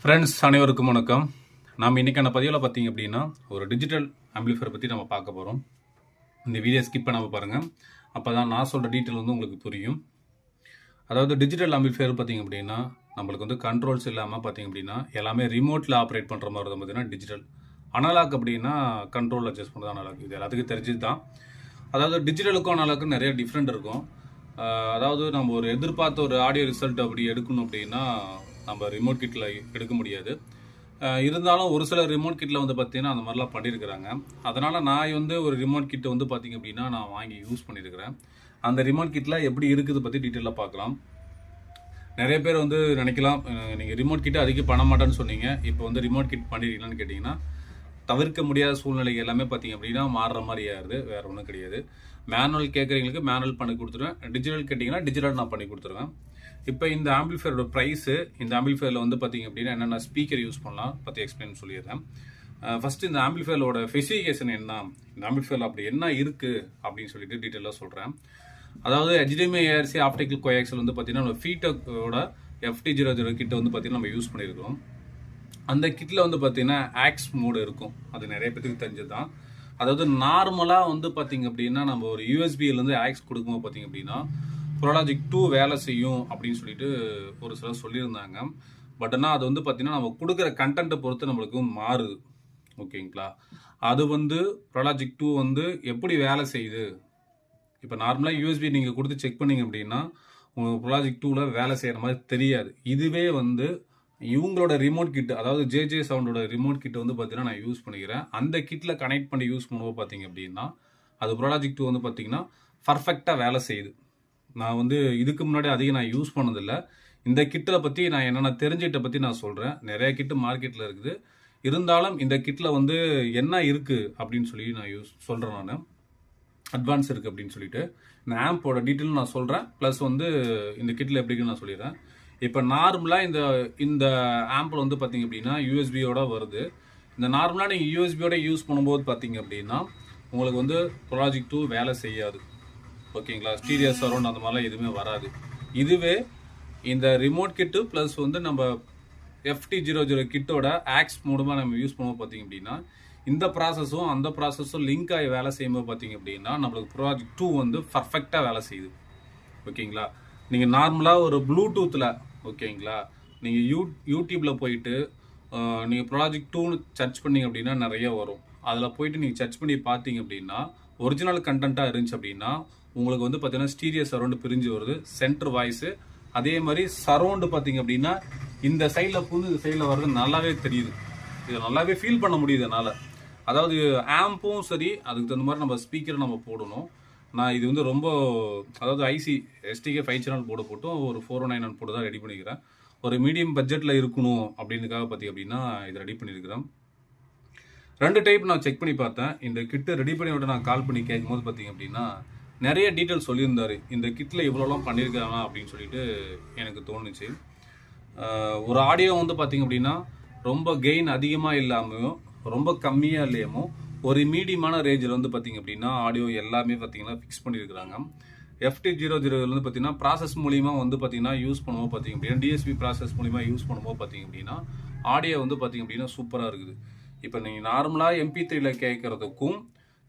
Friends அனைவருக்கும் வணக்கம். நாம் இன்றைக்கான பதிவில் பார்த்தீங்க அப்படின்னா ஒரு டிஜிட்டல் ஆம்பிளிஃபையர் பற்றி நம்ம பார்க்க போகிறோம். இந்த வீடியோ ஸ்கிப் பண்ணாமல் பாருங்கள், அப்போ தான் நான் சொல்கிற டீட்டெயில் வந்து உங்களுக்கு புரியும். அதாவது டிஜிட்டல் ஆம்பிளிஃபையர் பார்த்தீங்க அப்படின்னா நம்மளுக்கு வந்து கண்ட்ரோல்ஸ் இல்லாமல் பார்த்தீங்க அப்படின்னா எல்லாமே ரிமோட்டில் ஆப்ரேட் பண்ணுற மாதிரி தான் பார்த்தீங்கன்னா டிஜிட்டல். அனலாக் அப்படின்னா கண்ட்ரோல் அட்ஜஸ்ட் பண்ணுறது அனலாக், இது எல்லாத்துக்கும் தெரிஞ்சது தான். அதாவது டிஜிட்டலுக்கும் அனலாக்கும் நிறைய டிஃப்ரெண்ட் இருக்கும். அதாவது நம்ம ஒரு எதிர்பார்த்த ஒரு ஆடியோ ரிசல்ட் அப்படி எடுக்கணும் அப்படின்னா நம்ம ரிமோட் கிட்டில் எடுக்க முடியாது. இருந்தாலும் ஒரு சில ரிமோட் கிட்டில் வந்து பார்த்தீங்கன்னா அந்த மாதிரிலாம் பண்ணியிருக்கிறாங்க. அதனால் நான் வந்து ஒரு ரிமோட் கிட்டை வந்து பார்த்திங்க அப்படின்னா நான் வாங்கி யூஸ் பண்ணியிருக்கிறேன். அந்த ரிமோட் கிட்டில் எப்படி இருக்குது பற்றி டீட்டெயிலாக பார்க்கலாம். நிறைய பேர் வந்து நினைக்கலாம், நீங்கள் ரிமோட் கிட்ட அதிகம் பண்ண மாட்டேன்னு சொன்னீங்க, இப்போ வந்து ரிமோட் கிட் பண்ணிடுறீங்களான்னு கேட்டிங்கன்னா தவிர்க்க முடியாத சூழ்நிலைகள் எல்லாமே பார்த்திங்க அப்படின்னா மாறுற மாதிரி ஆயிடுது, வேறு ஒன்றும் கிடையாது. மேனுவல் கேட்குறவங்களுக்கு மேனுவல் பண்ணி கொடுத்துருவேன், டிஜிட்டல் கேட்டிங்கன்னா டிஜிட்டல் நான் பண்ணி கொடுத்துருவேன். இப்போ இந்த ஆம்பிளிஃபையரோட ப்ரைஸு, இந்த ஆம்பிளிஃபையரில் வந்து பார்த்திங்க அப்படின்னா என்னென்ன ஸ்பீக்கர் யூஸ் பண்ணலாம் பற்றி எக்ஸ்பிளைன் சொல்லிடுறேன். ஃபஸ்ட்டு இந்த ஆம்பிளிஃபையரோட ஸ்பெசிஃபிகேஷன் என்ன, இந்த ஆம்பிளிஃபையரில் அப்படி என்ன இருக்குது அப்படின்னு சொல்லிட்டு டீட்டெயிலாக சொல்கிறேன். அதாவது HDMI ARC ஆப்டிக்கல் கோஆக்சியல் வந்து பார்த்தீங்கன்னா நம்ம ஃபீட்டோட FT00 கிட்ட வந்து பார்த்தீங்கன்னா நம்ம யூஸ் பண்ணியிருக்கோம். அந்த கிட்டில் வந்து பார்த்தீங்கன்னா ஆக்ஸ் மோடு இருக்கும், அது நிறைய பேருக்கு தெரிஞ்சது தான். அதாவது நார்மலாக வந்து பார்த்தீங்க அப்படின்னா நம்ம ஒரு யூஎஸ்பியிலேருந்து ஆக்ஸ் கொடுக்கும்போது பார்த்தீங்க அப்படின்னா ப்ரோலாஜிக் 2 வேலை செய்யும் அப்படின்னு சொல்லிட்டு ஒரு சிலர் சொல்லியிருந்தாங்க. பட் ஆனால் அது வந்து பார்த்தீங்கன்னா நம்ம கொடுக்குற கண்டென்ட்டை பொறுத்து நம்மளுக்கு மாறுது, ஓகேங்களா. அது வந்து ப்ரோலாஜிக் 2 வந்து எப்படி வேலை செய்யுது, இப்போ நார்மலாக யூஎஸ்பி நீங்கள் கொடுத்து செக் பண்ணிங்க அப்படின்னா உங்களுக்கு ப்ரோலாஜிக் 2வில் வேலை செய்கிற மாதிரி தெரியாது. இதுவே வந்து இவங்களோட ரிமோட் கிட், அதாவது ஜேஜே சவுண்டோட ரிமோட் கிட் வந்து பார்த்தீங்கன்னா நான் யூஸ் பண்ணிக்கிறேன். அந்த கிட்டில் கனெக்ட் பண்ணி யூஸ் பண்ணுவோம் பார்த்தீங்க அப்படின்னா அது ப்ரோலாஜிக் 2 வந்து பார்த்தீங்கன்னா பர்ஃபெக்டாக வேலை செய்யுது. நான் வந்து இதுக்கு முன்னாடி அதிகம் நான் யூஸ் பண்ணதில்லை. இந்த கிட்டில் பற்றி நான் என்னென்ன தெரிஞ்சிட்ட பற்றி நான் சொல்கிறேன். நிறைய கிட்டு மார்க்கெட்டில் இருக்குது, இருந்தாலும் இந்த கிட்டில் வந்து என்ன இருக்குது அப்படின்னு சொல்லி நான் சொல்கிறேன். நான் அட்வான்ஸ் இருக்குது அப்படின்னு சொல்லிட்டு இந்த ஆம்போட டீட்டெயிலும் நான் சொல்கிறேன், ப்ளஸ் வந்து இந்த கிட்டில் எப்படின்னு நான் சொல்லிடுறேன். இப்போ நார்மலாக இந்த ஆம்பிள் வந்து பார்த்தீங்க அப்படின்னா யூஎஸ்பியோட வருது. இந்த நார்மலாக நீங்கள் யூஎஸ்பியோட யூஸ் பண்ணும்போது பார்த்தீங்க அப்படின்னா உங்களுக்கு வந்து ப்ரோலாஜிக் 2 வேலை செய்யாது, ஓகேங்களா. ஸ்டீரியோ சரௌண்ட் அந்த மாதிரிலாம் எதுவுமே வராது. இதுவே இந்த ரிமோட் கிட்டு ப்ளஸ் வந்து நம்ம FT00 கிட்டோட ஆக்ஸ் மூலமாக நம்ம யூஸ் பண்ணுவோம் பார்த்தீங்க அப்படின்னா இந்த ப்ராசஸும் அந்த ப்ராசஸும் லிங்க் ஆகி வேலை செய்யும்போது பார்த்தீங்க அப்படின்னா நம்மளுக்கு ப்ரோலாஜிக் 2 வந்து பர்ஃபெக்டாக வேலை செய்யுது, ஓகேங்களா. நீங்கள் நார்மலாக ஒரு ப்ளூடூத்தில், ஓகேங்களா, நீங்கள் யூடியூப்பில் போயிட்டு நீங்கள் ப்ரோலாஜிக் 2 சர்ச் பண்ணிங்க அப்படின்னா நிறைய வரும். அதில் போயிட்டு நீங்கள் சர்ச் பண்ணி பார்த்தீங்க அப்படின்னா ஒரிஜினல் கண்டென்ட்டாக இருந்துச்சு அப்படின்னா உங்களுக்கு வந்து பார்த்தீங்கன்னா ஸ்டீரியோ சரௌண்டு பிரிஞ்சு வருது, சென்டர் வாய்ஸு, அதே மாதிரி சரௌண்டு பார்த்தீங்க அப்படின்னா இந்த சைடில் புது இந்த சைடில் வர்றது நல்லாவே தெரியுது. இதை நல்லாவே ஃபீல் பண்ண முடியுது என்னால். அதாவது ஆம்பும் சரி, அதுக்கு தகுந்த மாதிரி நம்ம ஸ்பீக்கரை நம்ம போடணும். நான் இது வந்து ரொம்ப, அதாவது ஐசி STK 5 சேனல் போட போட்டும் ஒரு 409 போட்டு தான் ரெடி பண்ணிக்கிறேன். ஒரு மீடியம் பட்ஜெட்டில் இருக்கணும் அப்படின்னுக்காக பார்த்திங்க அப்படின்னா இதை ரெடி பண்ணியிருக்கிறேன். 2 டைப் நான் செக் பண்ணி பார்த்தேன். இந்த கிட்டு ரெடி பண்ணி விட்டு நான் கால் பண்ணி கேட்கும்போது பார்த்தீங்க அப்படின்னா நிறைய டீட்டெயில் சொல்லியிருந்தார். இந்த கிட்டில் இவ்வளோலாம் பண்ணியிருக்காங்க அப்படின்னு சொல்லிட்டு எனக்கு தோணுச்சு. ஒரு ஆடியோ வந்து பார்த்தீங்க அப்படின்னா ரொம்ப கெயின் அதிகமாக இல்லாமையும் ரொம்ப கம்மியாக இல்லையாமோ ஒரு மீடியமான ரேஞ்சில் வந்து பார்த்தீங்க அப்படின்னா ஆடியோ எல்லாமே பார்த்தீங்கன்னா ஃபிக்ஸ் பண்ணியிருக்கிறாங்க. FT00 வந்து பார்த்தீங்கன்னா ப்ராசஸ் மூலிமா வந்து பார்த்தீங்கன்னா யூஸ் பண்ணுவோம் பார்த்தீங்க அப்படின்னா DSP ப்ராசஸ் மூலிமா யூஸ் பண்ணும்போது பார்த்தீங்க அப்படின்னா ஆடியோ வந்து பார்த்தீங்க அப்படின்னா சூப்பராக இருக்குது. இப்போ நீங்கள் நார்மலாக MP3ல கேட்குறதுக்கும்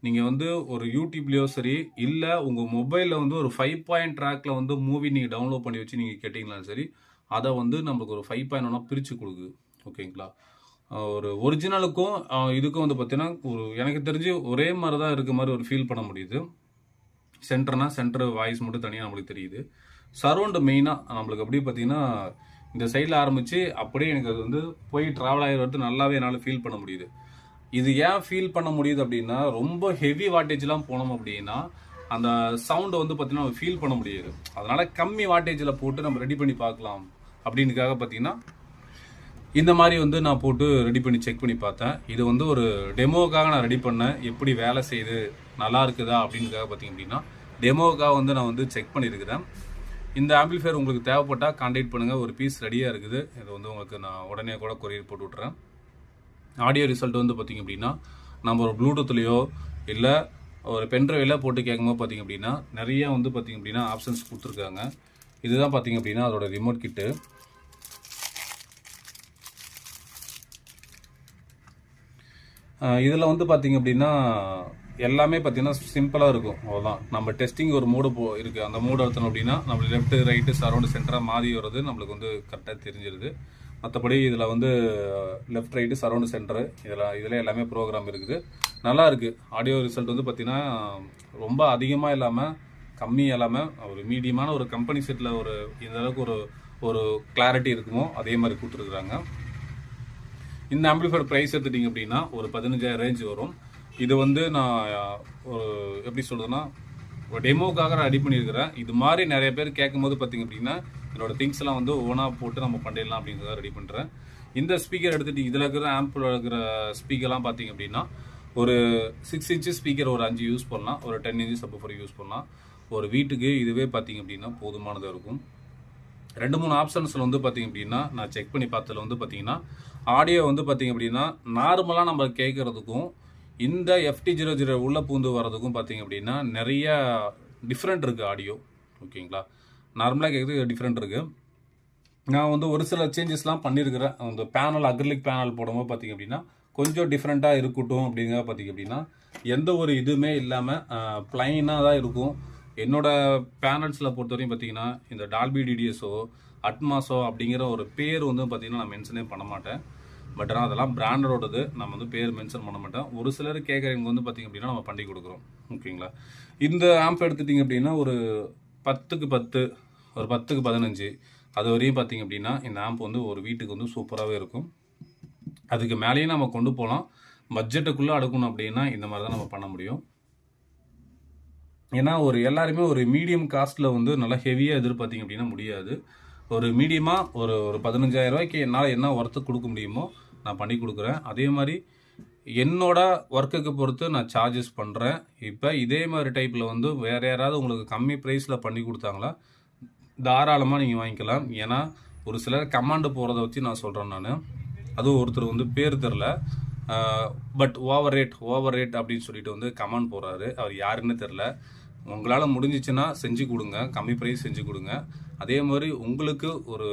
நீங்கள் வந்து ஒரு யூடியூப்லேயோ சரி, இல்லை உங்கள் மொபைலில் வந்து ஒரு 5 பாயிண்ட் ட்ராக்கில் வந்து மூவி நீங்கள் டவுன்லோட் பண்ணி வச்சு நீங்கள் கேட்டிங்கனாலும் சரி, அதை வந்து நம்மளுக்கு ஒரு 5.1 பிரித்து கொடுக்குது, ஓகேங்களா. ஒரு ஒரிஜினலுக்கும் இதுக்கும் வந்து பார்த்தீங்கன்னா ஒரு எனக்கு தெரிஞ்சு ஒரே மாதிரி தான் இருக்க மாதிரி ஒரு ஃபீல் பண்ண முடியுது. சென்டர் வாய்ஸ் மட்டும் தனியாக நம்மளுக்கு தெரியுது. சரௌண்டு மெயினாக நம்மளுக்கு அப்படி பார்த்தீங்கன்னா இந்த சைடில் ஆரம்பித்து அப்படியே எனக்கு அது வந்து போய் ட்ராவல் ஆகி வரது நல்லாவே என்னால் ஃபீல் பண்ண முடியுது. இது ஏன் ஃபீல் பண்ண முடியுது அப்படின்னா ரொம்ப ஹெவி வாட்டேஜ்லாம் போனோம் அப்படின்னா அந்த சவுண்டை வந்து பார்த்தீங்கன்னா நம்ம ஃபீல் பண்ண முடியாது. அதனால் கம்மி வாட்டேஜில் போட்டு நம்ம ரெடி பண்ணி பார்க்கலாம் அப்படின்னுக்காக பார்த்தீங்கன்னா இந்த மாதிரி வந்து நான் போட்டு ரெடி பண்ணி செக் பண்ணி பார்த்தேன். இது வந்து ஒரு டெமோவுக்காக நான் ரெடி பண்ணேன், எப்படி வேலை செய்யுது நல்லா இருக்குதா அப்படின்னுக்காக பார்த்தீங்க அப்படின்னா டெமோவுக்காக வந்து நான் வந்து செக் பண்ணியிருக்கிறேன். இந்த ஆம்பிளிஃபையர் உங்களுக்கு தேவைப்பட்டால் கான்டாக்ட் பண்ணுங்கள், ஒரு பீஸ் ரெடியாக இருக்குது. இது வந்து உங்களுக்கு நான் உடனே கூட கொரியர் போட்டு விட்றேன். ஆடியோ ரிசல்ட் வந்து பார்த்திங்க அப்படின்னா நம்ம ஒரு ப்ளூடூத்லேயோ இல்லை ஒரு பென்ட்ரைவில் போட்டு கேட்கும்போது பார்த்திங்க அப்படின்னா நிறைய வந்து பார்த்திங்க அப்படின்னா ஆப்ஷன்ஸ் கொடுத்துருக்காங்க. இதுதான் பார்த்திங்க அப்படின்னா அதோட ரிமோட் கிட்டு. இதில் வந்து பார்த்திங்க அப்படின்னா எல்லாமே பார்த்தீங்கன்னா சிம்பிளாக இருக்கும். அவ்வளோதான். நம்ம டெஸ்டிங் ஒரு மூடு இருக்குது. அந்த மூடு எடுத்தோம் அப்படின்னா நம்மளுக்கு லெஃப்ட்டு ரைட்டு சரௌண்டு சென்டராக மாறி வர்றது நம்மளுக்கு வந்து கரெக்டாக தெரிஞ்சிருது. மற்றபடி இதில் வந்து லெஃப்ட் ரைட்டு சரௌண்டு சென்டரு இதில் எல்லாமே ப்ரோக்ராம் இருக்குது. நல்லா இருக்குது. ஆடியோ ரிசல்ட் வந்து பார்த்திங்கன்னா ரொம்ப அதிகமாக இல்லாமல் கம்மியாக இல்லாமல் ஒரு மீடியமான ஒரு கம்பெனி செட்டில் ஒரு இந்த அளவுக்கு ஒரு கிளாரிட்டி இருக்குமோ அதே மாதிரி கொடுத்துருக்குறாங்க. இந்த ஆம்பிளிஃபையர் ப்ரைஸ் எடுத்துட்டிங்க அப்படின்னா ஒரு 15,000 ரேஞ்ச் வரும். இது வந்து நான் ஒரு எப்படி சொல்கிறதுன்னா ஒரு டெமோக்காக நான் ரெடி பண்ணியிருக்கிறேன். இது மாதிரி நிறைய பேர் கேட்கும்போது பார்த்திங்க அப்படின்னா என்னோடய திங்ஸ்லாம் வந்து ஓனாக போட்டு நம்ம பண்ணிடலாம் அப்படிங்கிறத ரெடி பண்ணுறேன். இந்த ஸ்பீக்கர் எடுத்துகிட்டு இதில் இருக்கிற ஆம்பில் இருக்கிற ஸ்பீக்கர்லாம் பார்த்திங்க அப்படின்னா ஒரு 6 இன்ச்சு ஸ்பீக்கர் ஒரு 5 யூஸ் பண்ணலாம், ஒரு 10 இன்ச்சு சப்வூஃபர் யூஸ் பண்ணலாம். ஒரு வீட்டுக்கு இதுவே பார்த்திங்க அப்படின்னா போதுமானதாக இருக்கும். 2-3 ஆப்ஷன்ஸில் வந்து பார்த்திங்க அப்படின்னா நான் செக் பண்ணி பார்த்ததில் வந்து பார்த்திங்கன்னா ஆடியோ வந்து பார்த்திங்க அப்படின்னா நார்மலாக நம்ம கேட்குறதுக்கும் இந்த FT00 உள்ளே பூந்து வர்றதுக்கும் பார்த்திங்க அப்படின்னா நிறைய டிஃப்ரெண்ட் இருக்குது ஆடியோ. ஓகேங்களா, நார்மலாக கேட்குறது டிஃப்ரெண்ட் இருக்குது. நான் வந்து ஒரு சில சேஞ்சஸ்லாம் பண்ணியிருக்கிறேன். அந்த பேனல் அக்ரிலிக் பேனல் போடும்போது பார்த்திங்க அப்படின்னா கொஞ்சம் டிஃப்ரெண்ட்டாக இருக்கட்டும் அப்படிங்கிற பார்த்திங்க அப்படின்னா எந்த ஒரு இதுவுமே இல்லாமல் ப்ளைனாக தான் இருக்கும். என்னோடய பேனல்ஸில் பொறுத்தவரையும் பார்த்திங்கன்னா இந்த டால்பி டிடிஎஸோ அட்மாஸோ அப்படிங்கிற ஒரு பேர் வந்து பார்த்திங்கன்னா நான் மென்ஷனே பண்ண மாட்டேன். பட் ஆனால் அதெல்லாம் பிராண்டரோடது, நம்ம வந்து பேர் மென்ஷன் பண்ண மாட்டேன். ஒரு சிலர் கேட்குறவங்க வந்து பார்த்திங்க அப்படின்னா நம்ம பண்ணி கொடுக்குறோம். ஓகேங்களா, இந்த ஆம்ப் எடுத்துட்டிங்க அப்படின்னா ஒரு 10க்கு 10 ஒரு 10க்கு 15 அது வரையும் பார்த்திங்க அப்படின்னா இந்த ஆம்ப் வந்து ஒரு வீட்டுக்கு வந்து சூப்பராகவே இருக்கும். அதுக்கு மேலேயும் நம்ம கொண்டு போகலாம். பட்ஜெட்டுக்குள்ளே அடுக்கணும் அப்படின்னா இந்த மாதிரி தான் நம்ம பண்ண முடியும். ஏன்னா எல்லாருமே ஒரு மீடியம் காஸ்ட்டில் வந்து நல்லா ஹெவியாக எதிர்பார்த்திங்க அப்படின்னா முடியாது. ஒரு மீடியமாக ஒரு 15,000 ரூபாய்க்கு என்னால் என்ன ஒர்த்து கொடுக்க முடியுமோ நான் பண்ணி கொடுக்குறேன். அதே மாதிரி என்னோட ஒர்க்குக்கு பொறுத்து நான் சார்ஜஸ் பண்ணுறேன். இப்போ இதே மாதிரி டைப்பில் வந்து வேறு யாராவது உங்களுக்கு கம்மி ப்ரைஸில் பண்ணி கொடுத்தாங்களா தாராளமாக நீங்கள் வாங்கிக்கலாம். ஏன்னா ஒரு சிலர் கமாண்டு போகிறத வச்சு நான் சொல்கிறேன். நான் அதுவும் ஒருத்தர் வந்து பேர் தெரில, பட் ஓவர் ரேட் அப்படின்னு சொல்லிட்டு வந்து கமெண்ட் போடுறாரு. அவர் யாருன்னு தெரில. உங்களால் முடிஞ்சிச்சுன்னா செஞ்சு கொடுங்க, கம்மி ப்ரைஸ் செஞ்சு கொடுங்க. அதே மாதிரி உங்களுக்கு ஒரு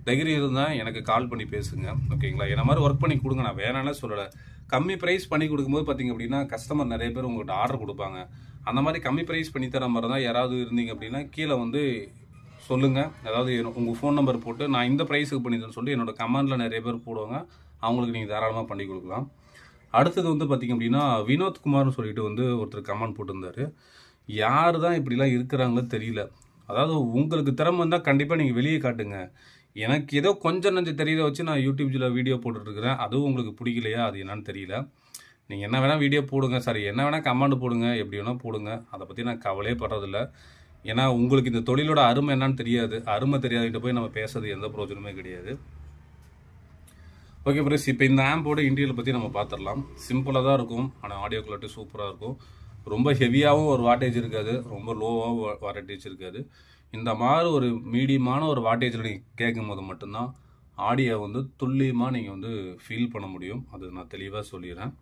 தைரியம் இருந்தால் எனக்கு கால் பண்ணி பேசுங்க. ஓகேங்களா, என்ன மாதிரி ஒர்க் பண்ணி கொடுங்க, நான் வேணானே சொல்லலை. கம்மி ப்ரைஸ் பண்ணி கொடுக்கும்போது பார்த்திங்க அப்படின்னா கஸ்டமர் நிறைய பேர் உங்கள்கிட்ட ஆர்டர் கொடுப்பாங்க. அந்த மாதிரி கம்மி ப்ரைஸ் பண்ணி தர மாதிரி தான் யாராவது இருந்தீங்க அப்படின்னா கீழே வந்து சொல்லுங்கள். அதாவது உங்கள் ஃபோன் நம்பர் போட்டு நான் இந்த ப்ரைஸுக்கு பண்ணித்தரேன்னு சொல்லி என்னோடய கமெண்டில் நிறைய பேர் போடுவாங்க. அவங்களுக்கு நீங்கள் தாராளமாக பண்ணி கொடுக்கலாம். அடுத்தது வந்து பார்த்திங்க அப்படின்னா வினோத்குமார்னு சொல்லிட்டு வந்து ஒருத்தர் கமெண்ட் போட்டிருந்தார். யார் தான் இப்படிலாம் இருக்கிறாங்களோ தெரியல. அதாவது உங்களுக்கு திறமை இருந்தால் கண்டிப்பாக நீங்கள் வெளியே காட்டுங்க. எனக்கு ஏதோ கொஞ்சம் நஞ்சம் தெரியல வச்சு நான் யூடியூப்ல வீடியோ போட்டுட்ருக்கிறேன். அதுவும் உங்களுக்கு பிடிக்கலையா, அது என்னன்னு தெரியல. நீங்கள் என்ன வேணால் வீடியோ போடுங்க, சாரி என்ன வேணால் கமெண்ட் போடுங்க, எப்படி வேணால் போடுங்க. அதை பற்றி நான் கவலையே படுறதில்ல. ஏன்னா உங்களுக்கு இந்த தொழிலோட அருமை என்னன்னு தெரியாது. அருமை தெரியாதுகிட்ட போய் நம்ம பேசுறது எந்த பிரயோஜனமே கிடையாது. ஓகே ஃப்ரெண்ட்ஸ், இப்போ இந்த ஆம்போட இன்டீரியல் பற்றி நம்ம பார்த்துடலாம். சிம்பிளாக தான் இருக்கும், ஆனால் ஆடியோ குவாலிட்டி சூப்பராக இருக்கும். ரொம்ப ஹெவியாகவும் ஒரு வாட்டேஜ் இருக்காது, ரொம்ப லோவாகவும் வாட்டேஜ் இருக்காது. இந்த மாதிரி ஒரு மீடியமான ஒரு வாட்டேஜில் நீங்கள் கேட்கும் போது மட்டும்தான் ஆடியோ வந்து துல்லியமாக நீங்கள் வந்து ஃபீல் பண்ண முடியும். அது நான் தெளிவாக சொல்லிடுறேன்.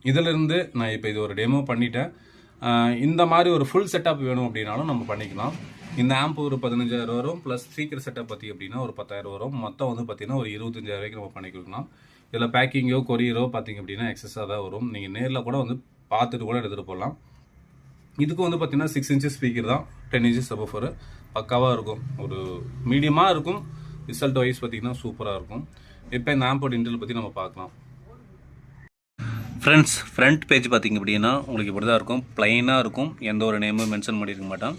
இதிலிருந்து நான் இப்போ இது ஒரு டெமோ பண்ணிட்டேன். இந்த மாதிரி ஒரு ஃபுல் செட்டப் வேணும் அப்படின்னாலும் நம்ம பண்ணிக்கலாம். இந்த ஆம்ப் ஒரு 15,000 வரும், ப்ளஸ் ஸ்பீக்கர் செட்டப் பற்றி அப்படின்னா ஒரு 10,000 வரும். மொத்தம் வந்து பார்த்திங்கன்னா ஒரு 25,000 நம்ம பண்ணி கொடுக்கலாம். இதில் பேக்கிங்கோ கொரியரோ பார்த்திங்க அப்படின்னா எக்ஸஸாக தான் வரும். நீங்கள் நேரில் கூட வந்து பார்த்துட்டு கூட எடுத்துகிட்டு போகலாம். இதுக்கு வந்து பார்த்திங்கன்னா 6 இன்ச்சு ஸ்பீக்கர் தான், 10 இன்ச்சு சப்வூஃபர் பக்காவாக இருக்கும். ஒரு மீடியமாக இருக்கும். ரிசல்ட் வைஸ் பார்த்திங்கன்னா சூப்பராக இருக்கும். இப்போ இந்த ஆம்போட இன்டீரியல் பற்றி நம்ம பார்க்கலாம். ஃப்ரெண்ட்ஸ், ஃப்ரண்ட் பேஜ் பார்த்திங்க அப்படின்னா உங்களுக்கு இப்படி தான் இருக்கும். ப்ளைனாக இருக்கும், எந்த ஒரு நேமும் மென்ஷன் பண்ணியிருக்க மாட்டேன்.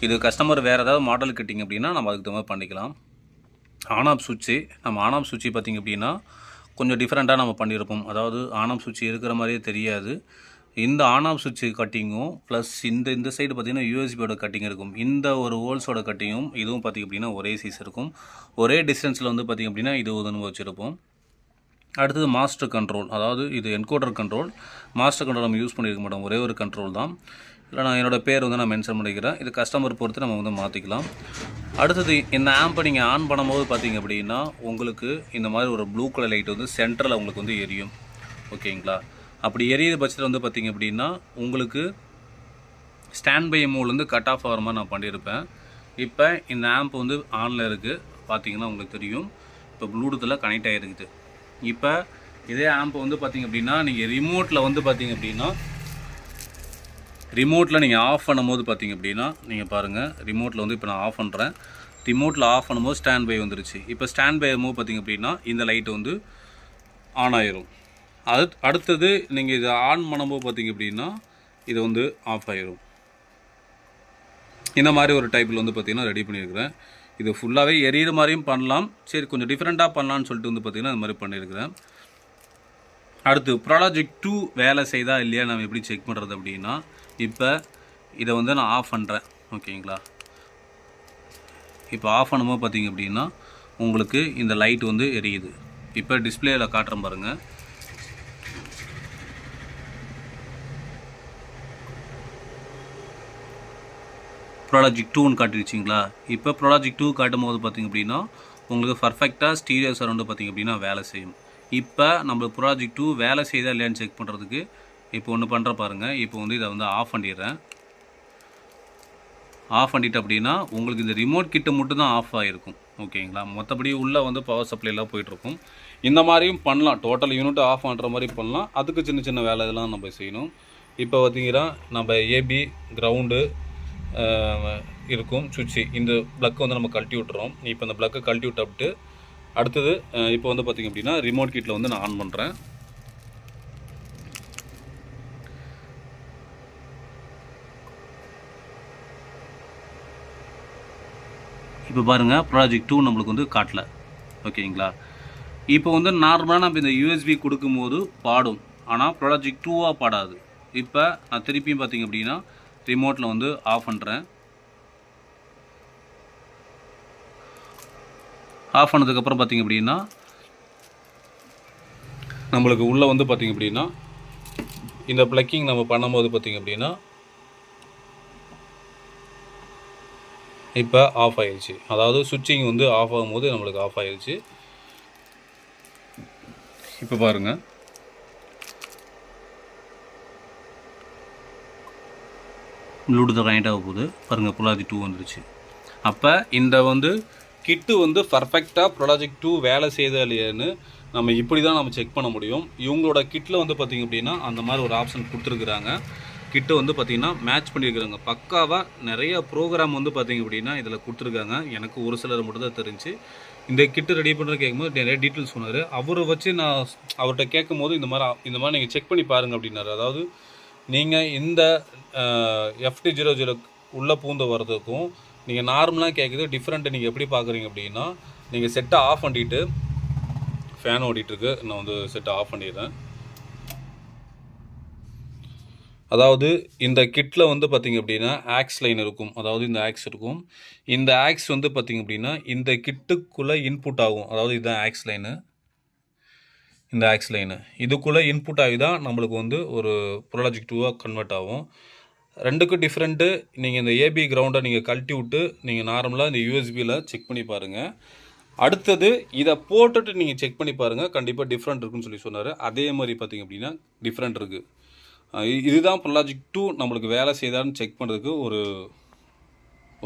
இது கஸ்டமர் வேறு ஏதாவது மாடல் கிட்டிங்க அப்படின்னா நம்ம அதுக்கு தகுந்த மாதிரி பண்ணிக்கலாம். ஆன் ஆஃப் சுவிட்சு, நம்ம ஆன் ஆஃப் சுவிட்சு பார்த்திங்க அப்படின்னா கொஞ்சம் டிஃப்ரெண்ட்டாக நம்ம பண்ணியிருப்போம். அதாவது ஆன் ஆஃப் சுவிட்ச் இருக்கிற மாதிரியே தெரியாது. இந்த ஆன் ஆஃப் சுவிட்ச் கட்டிங்கும் ப்ளஸ் இந்த சைடு பார்த்திங்கன்னா யூஎஸ்பியோட கட்டிங் இருக்கும். இந்த ஒரு ஹோல்ஸோட கட்டிங்கும் இதுவும் பார்த்திங்க அப்படின்னா ஒரே சைஸ் இருக்கும். ஒரே டிஸ்டன்ஸில் வந்து பார்த்திங்க அப்படின்னா இது உதவி வச்சுருப்போம். அடுத்தது மாஸ்டர் கண்ட்ரோல், அதாவது இது என்கோடர் கண்ட்ரோல். மாஸ்டர் கண்ட்ரோல் நம்ம யூஸ் பண்ணியிருக்க மாட்டோம், ஒரே ஒரு கண்ட்ரோல் தான். இல்லை நான் என்னோடய பேர் வந்து நான் மென்ஷன் பண்ணிக்கிறேன். இது கஸ்டமர் பொறுத்து நம்ம வந்து மாற்றிக்கலாம். அடுத்தது இந்த ஆம்பை நீங்கள் ஆன் பண்ணும்போது பார்த்திங்க அப்படின்னா உங்களுக்கு இந்த மாதிரி ஒரு ப்ளூ கலர் லைட் வந்து சென்டரில் உங்களுக்கு வந்து எரியும். ஓகேங்களா, அப்படி எரியிற பட்சத்தில் வந்து பார்த்திங்க அப்படின்னா உங்களுக்கு ஸ்டாண்ட் பை மோட்லேருந்து கட் ஆஃப் ஆகிற மாதிரி நான் பண்ணியிருப்பேன். இப்போ இந்த ஆம்ப் வந்து ஆனில் இருக்குது, பார்த்திங்கன்னா உங்களுக்கு தெரியும். இப்போ ப்ளூடூத்தில் கனெக்ட் ஆகிருக்குது. இப்போ இதே ஆம்பை வந்து பார்த்திங்க அப்படின்னா நீங்கள் ரிமோட்டில் வந்து பார்த்திங்க அப்படின்னா ரிமோட்டில் நீங்கள் ஆஃப் பண்ணும்போது பார்த்திங்க அப்படின்னா நீங்கள் பாருங்கள் ரிமோட்டில் வந்து இப்போ நான் ஆஃப் பண்ணுறேன். ரிமோட்டில் ஆஃப் பண்ணும்போது ஸ்டாண்ட் பை வந்துருச்சு. இப்போ ஸ்டாண்ட் பை ஆகும்போது பார்த்திங்க அப்படின்னா இந்த லைட்டு வந்து ஆன் ஆயிரும். அடுத்தது நீங்கள் இதை ஆன் பண்ணும்போது பார்த்திங்க அப்படின்னா இது வந்து ஆஃப் ஆயிரும். இந்த மாதிரி ஒரு டைப்பில் வந்து பார்த்திங்கன்னா ரெடி பண்ணியிருக்கிறேன். இது ஃபுல்லாகவே எரியிற மாதிரியும் பண்ணலாம். சரி கொஞ்சம் டிஃப்ரெண்ட்டாக பண்ணலான்னு சொல்லிட்டு வந்து பார்த்திங்கன்னா இந்த மாதிரி பண்ணியிருக்கிறேன். அடுத்து ப்ராலஜிக் 2 வேலை செய்தா இல்லையா நம்ம எப்படி செக் பண்ணுறது அப்படின்னா, இப்போ இதை வந்து நான் ஆஃப் பண்ணுறேன். ஓகேங்களா, இப்போ ஆஃப் பண்ணும்போது பார்த்திங்க அப்படின்னா உங்களுக்கு இந்த லைட் வந்து எரியுது. இப்போ டிஸ்பிளேயில் காட்டுறேன் பாருங்கள். ப்ராலஜிக் 2ன்னு காட்டிடுச்சிங்களா. இப்போ ப்ராலஜிக் 2 காட்டும் போது பார்த்திங்க அப்படின்னா உங்களுக்கு பர்ஃபெக்டாக ஸ்டீரியோ சரௌண்டு பார்த்திங்க அப்படின்னா வேலை செய்யும். இப்போ நம்ம ப்ராலஜிக் 2 வேலை செய்தா இல்லையான்னு செக் பண்ணுறதுக்கு இப்போ ஒன்று பண்ணுற பாருங்கள். இப்போ வந்து இதை வந்து ஆஃப் பண்ணிடுறேன். ஆஃப் பண்ணிட்டு அப்படின்னா உங்களுக்கு இந்த ரிமோட் கிட்ட மட்டும் தான் ஆஃப் ஆகிருக்கும். ஓகேங்களா, மற்றபடி உள்ளே வந்து பவர் சப்ளைலாம் போயிட்டுருக்கும். இந்த மாதிரியும் பண்ணலாம். டோட்டல் யூனிட் ஆஃப் பண்ணுற மாதிரி பண்ணலாம். அதுக்கு சின்ன சின்ன வேலை இதெல்லாம் நம்ம செய்யணும். இப்போ பார்த்திங்கன்னா நம்ம ஏபி கிரவுண்டு இருக்கும் சுவிட்சு, இந்த ப்ளக் வந்து நம்ம கழட்டி விட்டுறோம். இப்போ இந்த ப்ளக்கை கழட்டி விட்டு அடுத்தது இப்போ வந்து பார்த்திங்க அப்படின்னா ரிமோட் கிட்டில் வந்து நான் ஆன் பண்ணுறேன். இப்போ பாருங்கள் ப்ராஜெக்ட் 2 நம்மளுக்கு வந்து காட்டல. ஓகேங்களா, இப்போ வந்து நார்மலாக நம்ம இந்த யூஎஸ்பி கொடுக்கும்போது பாடும், ஆனால் ப்ராஜெக்ட் 2வாக பாடாது. இப்போ நான் திருப்பியும் பார்த்திங்க அப்படின்னா ரிமோட்டில் வந்து ஆஃப் பண்ணுறேன். ஆஃப் பண்ணதுக்கப்புறம் பார்த்திங்க அப்படின்னா நம்மளுக்கு உள்ளே வந்து பார்த்திங்க அப்படின்னா இந்த ப்ளக்கிங் நம்ம பண்ணும்போது பார்த்திங்க அப்படின்னா இப்போ ஆஃப் ஆயிடுச்சு. அதாவது சுவிட்சிங் வந்து ஆஃப் ஆகும்போது நம்மளுக்கு ஆஃப் ஆயிடுச்சு. இப்போ பாருங்கள் ப்ளூடூத் கனெக்ட் ஆக போகுது பாருங்கள். ப்ராஜெக்ட் 2 வந்துருச்சு. அப்போ இந்த வந்து கிட்டு வந்து பர்ஃபெக்டாக ப்ராஜெக்ட் 2 வேலை செய்தா இல்லையான்னு நம்ம இப்படி தான் நம்ம செக் பண்ண முடியும். இவங்களோட கிட்டில் வந்து பார்த்திங்க அப்படின்னா அந்த மாதிரி ஒரு ஆப்ஷன் கொடுத்துருக்குறாங்க. கிட்ட வந்து பார்த்திங்கன்னா மேட்ச் பண்ணியிருக்கிறாங்க. பக்காவாக நிறைய ப்ரோக்ராம் வந்து பார்த்திங்க அப்படின்னா இதில் கொடுத்துருக்காங்க. எனக்கு ஒரு சிலர் மட்டும் தான் தெரிஞ்சு. இந்த கிட்டு ரெடி பண்ணுறது கேட்கும்போது நிறைய டீட்டெயில்ஸ் சொன்னார். அவரை வச்சு நான் அவர்கிட்ட கேட்கும்போது இந்த மாதிரி நீங்கள் செக் பண்ணி பாருங்கள் அப்படின்னாரு. அதாவது நீங்கள் இந்த FT00 உள்ளே பூந்து வர்றதுக்கும் நீங்கள் நார்மலாக கேட்குது டிஃப்ரெண்ட்டு நீங்கள் எப்படி பார்க்குறீங்க அப்படின்னா, நீங்கள் செட்டை ஆஃப் பண்ணிவிட்டு ஃபேன் ஓடிட்டுருக்கு. நான் வந்து செட்டை ஆஃப் பண்ணிடுறேன். அதாவது இந்த கிட்டில் வந்து பார்த்திங்க அப்படின்னா ஆக்ஸ் லைன் இருக்கும். அதாவது இந்த ஆக்ஸ் இருக்கும். இந்த ஆக்ஸ் வந்து பார்த்திங்க அப்படின்னா இந்த கிட்டுக்குள்ளே இன்புட் ஆகும். அதாவது இதுதான் ஆக்ஸ் லைனு. இந்த ஆக்ஸ் லைனு இதுக்குள்ளே இன்புட் ஆகி தான் நம்மளுக்கு வந்து ஒரு ப்ராஜெக்ட் 2வாக கன்வெர்ட் ஆகும். ரெண்டுக்கும் டிஃப்ரெண்ட்டு. நீங்கள் இந்த ஏபி கிரவுண்டை நீங்கள் கழட்டி விட்டு நீங்கள் நார்மலாக இந்த யூஎஸ்பியில் செக் பண்ணி பாருங்கள். அடுத்தது இதை போட்டுட்டு நீங்கள் செக் பண்ணி பாருங்கள். கண்டிப்பாக டிஃப்ரெண்ட் இருக்குன்னு சொல்லி சொன்னார். அதே மாதிரி பார்த்திங்க அப்படின்னா டிஃப்ரெண்ட் இருக்குது. இதுதான் ப்ராஜெக்ட் 2 நம்மளுக்கு வேலை செய்தான்னு செக் பண்ணுறதுக்கு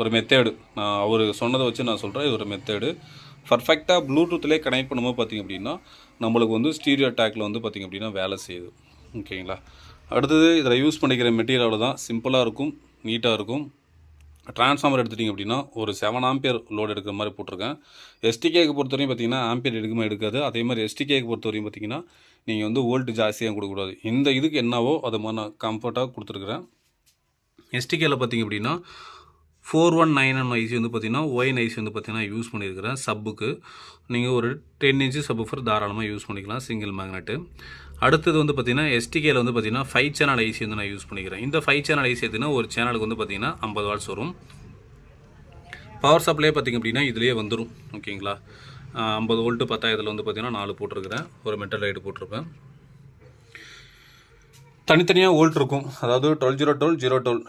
ஒரு மெத்தேடு. நான் அவர் சொன்னதை வச்சு நான் சொல்கிறேன். இது ஒரு மெத்தேடு. பர்ஃபெக்டாக ப்ளூடூத்லேயே கனெக்ட் பண்ணும்போது பார்த்திங்க அப்படின்னா நம்மளுக்கு வந்து ஸ்டீரியோ டேக்கில் வந்து பார்த்திங்க அப்படின்னா வேலை செய்யுது. ஓகேங்களா, அடுத்தது இதில் யூஸ் பண்ணிக்கிற மெட்டீரியல் தான் சிம்பிளாக இருக்கும், நீட்டாக இருக்கும். ட்ரான்ஸ்ஃபார்மர் எடுத்துட்டிங்க அப்படின்னா ஒரு 7 ஆம்பியர் லோடு எடுக்கிற மாதிரி போட்டிருக்கேன். எஸ்டிகேக்கு பொறுத்தவரையும் பார்த்திங்கன்னா ஆம்பியர் எடுக்காது. அதே மாதிரி எஸ்டிகேக்கு பொறுத்தவரையும் பார்த்திங்கன்னா நீங்கள் வந்து வோல்ட் ஜாஸ்தியாக கொடுக்கக்கூடாது. இந்த இதுக்கு என்னவோ அதை மாதிரி நான் கம்ஃபர்ட்டாக கொடுத்துருக்குறேன். எஸ்டிகேயில் பார்த்திங்க அப்படின்னா 4191 ஐசி வந்து பார்த்திங்கன்னா ஒயின் ஐசி வந்து பார்த்திங்கன்னா யூஸ் பண்ணியிருக்கிறேன். சப்புக்கு நீங்கள் ஒரு 10 இன்ச்சு சப்வூஃபர் தாராளமாக யூஸ் பண்ணிக்கலாம், சிங்கிள் மேக்னெட்டு. அடுத்தது வந்து பார்த்திங்கன்னா எஸ்டிகேயில் வந்து பார்த்திங்கன்னா 5 சேனல் ஐசி வந்து நான் யூஸ் பண்ணிக்கிறேன். இந்த 5 சேனல் ஐசி எடுத்திங்கன்னா ஒரு சேனலுக்கு வந்து பார்த்திங்கன்னா 50 வாட்ஸ் வரும். பவர் சப்ளை பார்த்திங்க அப்படின்னா இதுலேயே வந்துடும். ஓகேங்களா, 50 வோல்ட்டு 10,000 வந்து பார்த்திங்கன்னா 4 போட்டிருக்கிறேன். ஒரு மெட்டல் லைட்டு போட்டிருப்பேன். தனித்தனியாக வோல்ட் இருக்கும். அதாவது 12 012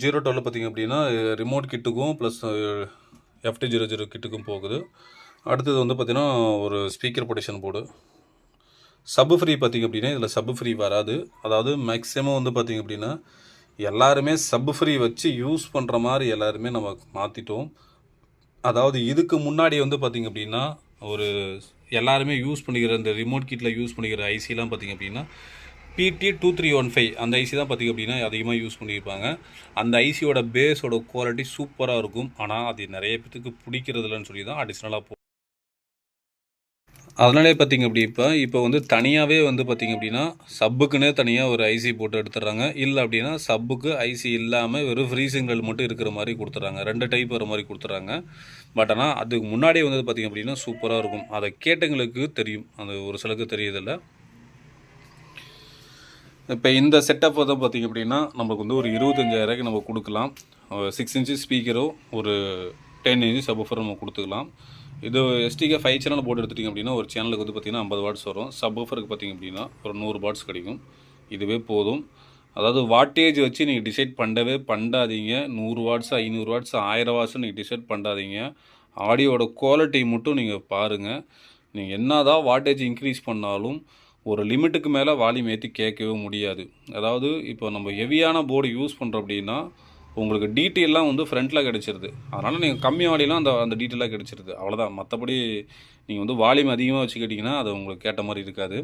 012 பார்த்திங்க அப்படின்னா ரிமோட் கிட்டுக்கும் ப்ளஸ் FT00 கிட்டுக்கும் போகுது. அடுத்தது வந்து பார்த்திங்கன்னா ஒரு ஸ்பீக்கர் ப்ரொடெக்ஷன் போர்டு. சப்பு ஃப்ரீ பார்த்திங்க அப்படின்னா இதில் சப்பு ஃப்ரீ வராது. அதாவது மேக்ஸிமம் வந்து பார்த்திங்க அப்படின்னா எல்லாருமே சப்பு ஃப்ரீ வச்சு யூஸ் பண்ணுற மாதிரி எல்லாருமே நம்ம மாற்றிட்டோம். அதாவது இதுக்கு முன்னாடி வந்து பார்த்திங்க அப்படின்னா ஒரு எல்லாருமே யூஸ் பண்ணிக்கிற இந்த ரிமோட் கிட்டில் யூஸ் பண்ணிக்கிற ஐசிலாம் பார்த்திங்க அப்படின்னா PT2315 அந்த ஐசி தான் பார்த்திங்க அப்படின்னா அதிகமாக யூஸ் பண்ணியிருப்பாங்க. அந்த ஐசியோட பேஸோட குவாலிட்டி சூப்பராக இருக்கும். ஆனால் அது நிறைய பேத்துக்கு பிடிக்கிறதில்லன்னு சொல்லி தான் அடிஷ்னலாக அதனாலே பார்த்திங்க அப்படி இப்போ வந்து தனியாகவே வந்து பார்த்திங்க அப்படின்னா சப்புக்குன்னே தனியாக ஒரு ஐசி போட்டு எடுத்துடுறாங்க. இல்லை அப்படின்னா சப்புக்கு ஐசி இல்லாமல் வெறும் ஃப்ரீசிங்கள் மட்டும் இருக்கிற மாதிரி கொடுத்துட்றாங்க. 2 டைப் வர மாதிரி கொடுத்துட்றாங்க. பட் ஆனால் அதுக்கு முன்னாடியே வந்து பார்த்திங்க அப்படின்னா சூப்பராக இருக்கும். அதை கேட்டவங்களுக்கு தெரியும், அது ஒரு சிலருக்கு தெரியதில்லை. இப்போ இந்த செட்டப் வந்து பார்த்திங்க அப்படின்னா நமக்கு வந்து ஒரு 25,000 நம்ம கொடுக்கலாம். 6 இன்ச்சு ஸ்பீக்கரோ ஒரு 10 இன்ச்சு சப்வூஃபர் நம்ம கொடுத்துக்கலாம். இது எஸ்டிகே 5 சேனல் போட்டு எடுத்துட்டிங்க அப்படின்னா ஒரு சேனலுக்கு வந்து பார்த்திங்கன்னா 50 வாட்ஸ் வரும். சப்வூஃபருக்கு பார்த்திங்க அப்படின்னா ஒரு 100 வாட்ஸ் கிடைக்கும். இதுவே போதும். அதாவது வாட்டேஜ் வச்சு நீங்கள் டிசைட் பண்ணாதீங்க. 100 வாட்ஸ் 500 வாட்ஸ் 1000 வாட்ஸ் நீங்கள் டிசைட் பண்ணாதீங்க. ஆடியோட குவாலிட்டி மட்டும் நீங்கள் பாருங்கள். நீங்கள் என்ன தான் வாட்டேஜ் இன்க்ரீஸ் பண்ணாலும் ஒரு லிமிட்டுக்கு மேலே வால்யூம் ஏற்றி கேட்கவே முடியாது. அதாவது இப்போ நம்ம ஹெவியான போர்டு யூஸ் பண்ணுறோம் அப்படின்னா உங்களுக்கு டீட்டெயிலாம் வந்து ஃப்ரண்ட்டில் கிடச்சிருது. அதனால் நீங்கள் கம்மி வால்யூலாம் அந்த டீட்டெயிலாக கிடச்சிருது, அவ்வளோதான். மற்றபடி நீங்கள் வந்து வால்யூம் அதிகமாக வச்சுக்கிட்டிங்கன்னா அது உங்களுக்கு கேட்ட மாதிரி இருக்காது.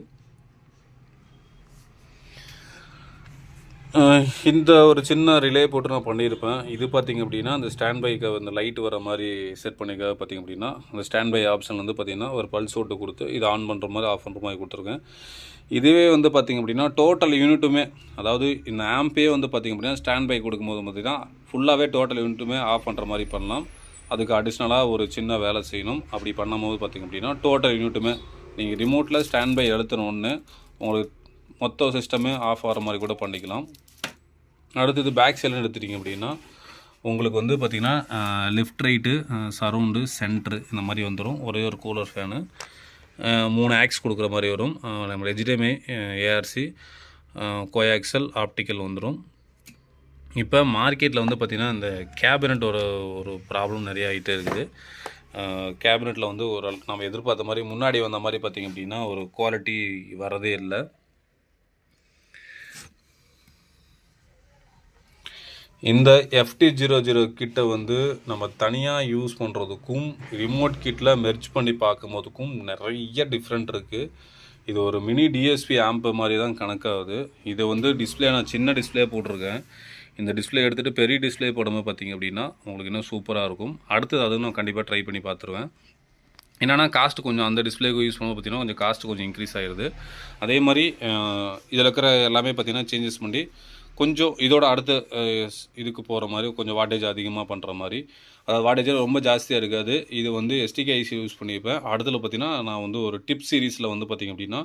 இந்த ஒரு சின்ன ரிலே போட்டு நான் பண்ணியிருப்பேன். இது பார்த்திங்க அப்படின்னா அந்த ஸ்டாண்ட் பைக்கு அந்த லைட் வர மாதிரி செட் பண்ணிக்க பார்த்திங்க அப்படின்னா அந்த ஸ்டாண்ட் பை ஆப்ஷன் வந்து பார்த்திங்கன்னா ஒரு பல்ஸ் ஓட்டு கொடுத்து இது ஆன் பண்ணுற மாதிரி ஆஃப் பண்ணுற மாதிரி கொடுத்துருக்கேன். இதுவே வந்து பார்த்திங்க அப்படின்னா டோட்டல் யூனிட்டுமே, அதாவது இந்த ஆம்பே வந்து பார்த்திங்க அப்படின்னா ஸ்டாண்ட் பை கொடுக்கும்போது பார்த்திங்கன்னா ஃபுல்லாகவே டோட்டல் யூனிட்டுமே ஆஃப் பண்ணுற மாதிரி பண்ணலாம். அதுக்கு அடிஷ்னலாக ஒரு சின்ன வேலை செய்யணும். அப்படி பண்ணும்போது பார்த்திங்க அப்படின்னா டோட்டல் யூனிட்டுமே நீங்கள் ரிமோட்டில் ஸ்டாண்ட் பை அழுத்தணுன்னு உங்களுக்கு மொத்த சிஸ்டமே ஆஃப் ஆகிற மாதிரி கூட பண்ணிக்கலாம். அடுத்தது பேக் சைடில் எடுத்துட்டிங்க அப்படின்னா உங்களுக்கு வந்து பார்த்திங்கன்னா லெஃப்ட் ரைட்டு சரவுண்டு சென்ட்ரு இந்த மாதிரி வந்துடும். ஒரே ஒரு கூலர் ஃபேனு 3 ஆக்ஸ் கொடுக்குற மாதிரி வரும். நம்ம HDMI ARC கோஆக்சல் ஆப்டிக்கல் வந்துடும். இப்போ மார்க்கெட்டில் வந்து பார்த்திங்கன்னா இந்த கேபினட் ஒரு ப்ராப்ளம் நிறைய ஆகிட்டே இருக்குது. கேபினெட்டில் வந்து ஒரு நம்ம எதிர்பார்த்த மாதிரி முன்னாடி வந்த மாதிரி பார்த்திங்க அப்படின்னா ஒரு குவாலிட்டி வரதே இல்லை. இந்த FT00 கிட்ட வந்து நம்ம தனியாக யூஸ் பண்ணுறதுக்கும் ரிமோட் கிட்டில் மெர்ஜ் பண்ணி பார்க்கும்போதுக்கும் நிறைய டிஃப்ரெண்ட் இருக்குது. இது ஒரு மினி DSP ஆம்பு மாதிரி தான் கணக்காகுது. இதை வந்து டிஸ்பிளே நான் சின்ன டிஸ்பிளே போட்டிருக்கேன். இந்த டிஸ்பிளே எடுத்துகிட்டு பெரிய டிஸ்பிளே போடும்போது பார்த்திங்க அப்படின்னா உங்களுக்கு இன்னும் சூப்பராக இருக்கும். அடுத்தது அதுவும் நான் கண்டிப்பாக ட்ரை பண்ணி பார்த்துருவேன். என்னென்னா காஸ்ட்டு கொஞ்சம் அந்த டிஸ்பிளேக்கு யூஸ் பண்ணும்போது பார்த்திங்கன்னா கொஞ்சம் காஸ்ட்டு கொஞ்சம் இன்க்ரீஸ் ஆகிடுது. அதே மாதிரி இதில் இருக்கிற எல்லாமே பார்த்திங்கன்னா சேஞ்சஸ் பண்ணி கொஞ்சம் இதோட அடுத்த இதுக்கு போகிற மாதிரி கொஞ்சம் வாட்டேஜ் அதிகமாக பண்ணுற மாதிரி, அதாவது வாட்டேஜ் ரொம்ப ஜாஸ்தியாக இருக்காது. இது வந்து STK ஐசி யூஸ் பண்ணியிருப்பேன். அடுத்ததில் பார்த்திங்கன்னா நான் வந்து ஒரு டிப் சீரீஸில் வந்து பார்த்திங்க அப்படின்னா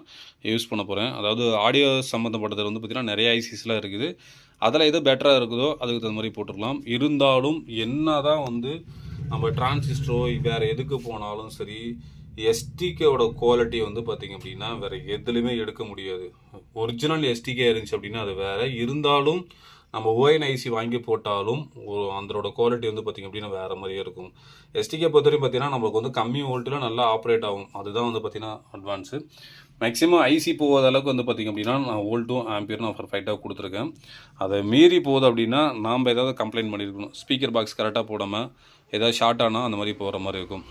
யூஸ் பண்ண போகிறேன். அதாவது ஆடியோ சம்மந்தப்பட்டதில் வந்து பார்த்திங்கன்னா நிறைய ஐசிஸ்லாம் இருக்குது. அதில் எது பெட்டராக இருக்குதோ அதுக்கு தகுந்த மாதிரி போட்டுடலாம். இருந்தாலும் என்ன தான் வந்து நம்ம டிரான்சிஸ்டரோ வேறு எதுக்கு போனாலும் சரி எஸ்டிகேவோட குவாலிட்டி வந்து பார்த்திங்க அப்படின்னா வேறு எதுலையுமே எடுக்க முடியாது. ஒரிஜினல் எஸ்டிகே இருந்துச்சு அப்படின்னா அது வேறு. இருந்தாலும் நம்ம ONIC வாங்கி போட்டாலும் அதோட குவாலிட்டி வந்து பார்த்திங்க அப்படின்னா வேறு மாதிரியே இருக்கும். எஸ்டிகே பொறுத்தவரைக்கும் பார்த்திங்கன்னா நம்மளுக்கு வந்து கம்மி வோல்ட்டில் நல்லா ஆப்ரேட் ஆகும். அதுதான் வந்து பார்த்திங்கன்னா அட்வான்ஸு. மேக்ஸிமம் ஐசி போகாத அளவுக்கு வந்து பார்த்திங்க அப்படின்னா நான் வோல்ட்டும் ஆம்பியர் நான் பர்ஃபெக்டாக கொடுத்துருக்கேன். அதை மீறி போகுது அப்படின்னா நாம் ஏதாவது கம்ப்ளைண்ட் பண்ணியிருக்கணும். ஸ்பீக்கர் பாக்ஸ் கரெக்டாக போடாமல் ஏதாவது ஷார்ட் ஆனால் அந்த மாதிரி போகிற மாதிரி இருக்கும்.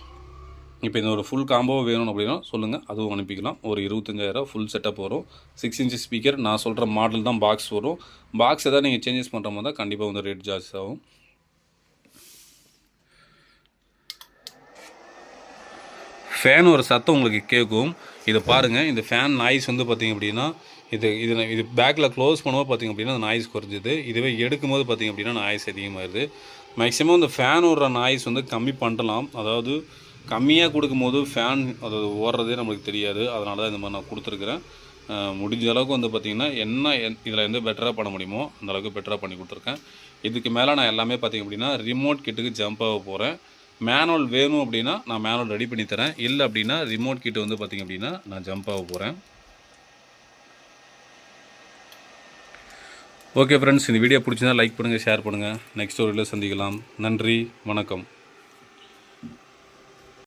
இப்போ இந்த ஒரு ஃபுல் காம்போ வேணும் அப்படின்னா சொல்லுங்கள், அதுவும் அனுப்பிக்கலாம். ஒரு 25,000 ஃபுல் செட்டப் வரும். 6 இன்ச்சு ஸ்பீக்கர் நான் சொல்கிற மாடல் தான் பாக்ஸ் வரும். பாக்ஸ் எதாவது நீங்கள் சேஞ்சஸ் பண்ணுற மாதிரி தான் கண்டிப்பாக வந்து ரேட் ஜாஸ்தி ஆகும். ஃபேன் ஒரு சத்தம் உங்களுக்கு கேட்கும். இதை பாருங்கள், இந்த ஃபேன் நாய்ஸ் வந்து பார்த்திங்க அப்படின்னா இது பேக்கில் க்ளோஸ் பண்ணும்போது பார்த்திங்க அப்படின்னா அந்த நாய்ஸ் குறைஞ்சிது. இதுவே எடுக்கும்போது பார்த்திங்க அப்படின்னா நாய்ஸ் அதிகமாகிடுது. மேக்ஸிமம் இந்த ஃபேன் ஓடுற நாய்ஸ் வந்து கம்மி பண்ணலாம். அதாவது கம்மியாக கொடுக்கும்போது ஃபேன் அது ஓடுறதே நம்மளுக்கு தெரியாது. அதனால தான் இந்த மாதிரி நான் கொடுத்துருக்குறேன். முடிஞ்ச அளவுக்கு வந்து பார்த்திங்கன்னா இதில் எந்த பெட்டராக பண்ண முடியுமோ அந்தளவுக்கு பெட்டராக பண்ணி கொடுத்துருக்கேன். இதுக்கு மேலே நான் எல்லாமே பார்த்திங்க அப்படின்னா ரிமோட் கிட்டுக்கு ஜம்ப் ஆக போகிறேன். மேனுவல் வேணும் அப்படின்னா நான் மேனுவல் ரெடி பண்ணி தரேன். இல்லை அப்படின்னா ரிமோட் கிட்டு வந்து பார்த்திங்க அப்படின்னா நான் ஜம்ப் ஆக போகிறேன். ஓகே ஃப்ரெண்ட்ஸ், இந்த வீடியோ பிடிச்சிருந்தா லைக் பண்ணுங்கள், ஷேர் பண்ணுங்கள். நெக்ஸ்ட் வீடியோவில் சந்திக்கலாம். நன்றி, வணக்கம்.